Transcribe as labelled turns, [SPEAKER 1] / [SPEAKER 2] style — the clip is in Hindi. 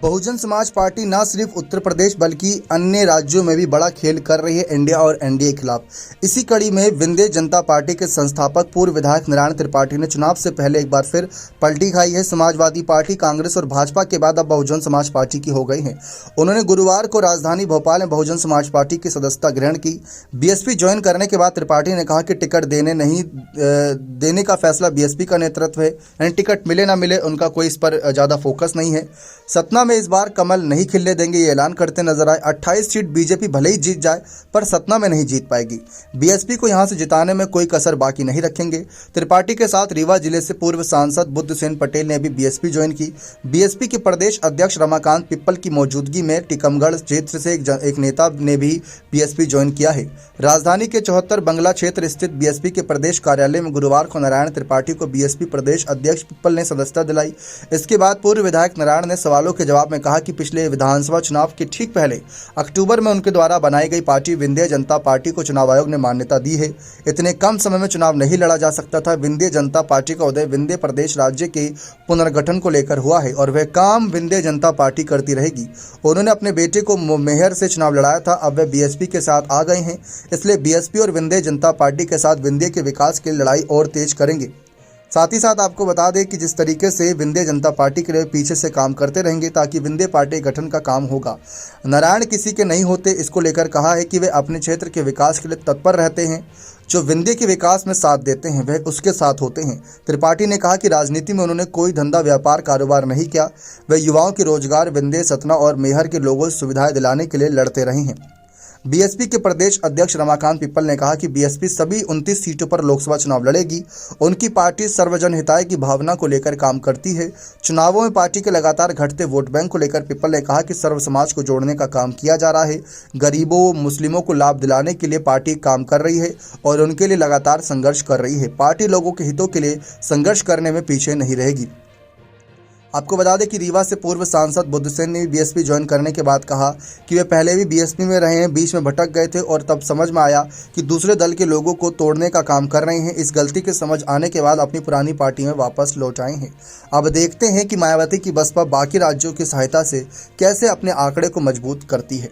[SPEAKER 1] बहुजन समाज पार्टी न सिर्फ उत्तर प्रदेश बल्कि अन्य राज्यों में भी बड़ा खेल कर रही है इंडिया और एनडीए के खिलाफ। इसी कड़ी में विंध्य जनता पार्टी के संस्थापक पूर्व विधायक नारायण त्रिपाठी ने चुनाव से पहले एक बार फिर पलटी खाई है। समाजवादी पार्टी, कांग्रेस और भाजपा के बाद अब बहुजन समाज पार्टी की हो गई है। उन्होंने गुरुवार को राजधानी भोपाल में बहुजन समाज पार्टी की सदस्यता ग्रहण की। बीएसपी ज्वाइन करने के बाद त्रिपाठी ने कहा कि टिकट देने का फैसला बीएसपी का नेतृत्व है, यानी टिकट मिले ना मिले उनका कोई इस पर ज़्यादा फोकस नहीं है। सतना में इस बार कमल नहीं खिलने देंगे, ये ऐलान करते नजर आए। 28 सीट बीजेपी भले ही जीत जाए पर सतना में नहीं जीत पाएगी। बीएसपी को यहां से जिताने में कोई कसर बाकी नहीं रखेंगे। त्रिपाठी के साथ रीवा जिले से पूर्व सांसद बुद्धसेन पटेल ने भी बीएसपी ज्वाइन की। बीएसपी के प्रदेश अध्यक्ष रमाकांत पिप्पल की मौजूदगी में टीकमगढ़ क्षेत्र से एक नेता ने भी बीएसपी ज्वाइन किया है। राजधानी के 74 बंगला क्षेत्र स्थित बीएसपी के प्रदेश कार्यालय में गुरुवार को नारायण त्रिपाठी को बीएसपी प्रदेश अध्यक्ष पिप्पल ने सदस्यता दिलाई। इसके बाद पूर्व विधायक नारायण ने सवालों के जवाब में कहा कि पिछले विधानसभा चुनाव के ठीक पहले अक्टूबर में उनके द्वारा बनाई गई पार्टी विंध्य जनता पार्टी को चुनाव आयोग ने मान्यता दी है। इतने कम समय में चुनाव नहीं लड़ा जा सकता था। विंध्य जनता पार्टी का उदय विंध्य प्रदेश राज्य के पुनर्गठन को लेकर हुआ है और वह काम विंध्य जनता पार्टी करती रहेगी। उन्होंने अपने बेटे को मेयर से चुनाव लड़ाया था, अब वह बीएसपी के साथ आ गए हैं, इसलिए बीएसपी और विंध्य जनता पार्टी के साथ विंध्य के विकास की लड़ाई और तेज करेंगे। साथ ही साथ आपको बता दें कि जिस तरीके से विंध्य जनता पार्टी के लिए पीछे से काम करते रहेंगे ताकि विंध्य पार्टी गठन का काम होगा। नारायण किसी के नहीं होते, इसको लेकर कहा है कि वे अपने क्षेत्र के विकास के लिए तत्पर रहते हैं। जो विंध्य के विकास में साथ देते हैं वह उसके साथ होते हैं। त्रिपाठी ने कहा कि राजनीति में उन्होंने कोई धंधा व्यापार कारोबार नहीं किया। वे युवाओं के रोजगार, विंध्य, सतना और मैहर के लोगों को सुविधाएं दिलाने के लिए लड़ते रहे हैं। बीएसपी के प्रदेश अध्यक्ष रमाकांत पिप्पल ने कहा कि बीएसपी सभी 29 सीटों पर लोकसभा चुनाव लड़ेगी। उनकी पार्टी सर्वजन हिताय की भावना को लेकर काम करती है। चुनावों में पार्टी के लगातार घटते वोट बैंक को लेकर पिप्पल ने कहा कि सर्व समाज को जोड़ने का काम किया जा रहा है। गरीबों, मुस्लिमों को लाभ दिलाने के लिए पार्टी काम कर रही है और उनके लिए लगातार संघर्ष कर रही है। पार्टी लोगों के हितों के लिए संघर्ष करने में पीछे नहीं रहेगी। आपको बता दें कि रीवा से पूर्व सांसद बुद्धसेन ने बीएसपी ज्वाइन करने के बाद कहा कि वे पहले भी बीएसपी में रहे हैं, बीच में भटक गए थे और तब समझ में आया कि दूसरे दल के लोगों को तोड़ने का काम कर रहे हैं। इस गलती के समझ आने के बाद अपनी पुरानी पार्टी में वापस लौट आए हैं। अब देखते हैं कि मायावती की बसपा बाकी राज्यों की सहायता से कैसे अपने आंकड़े को मजबूत करती है।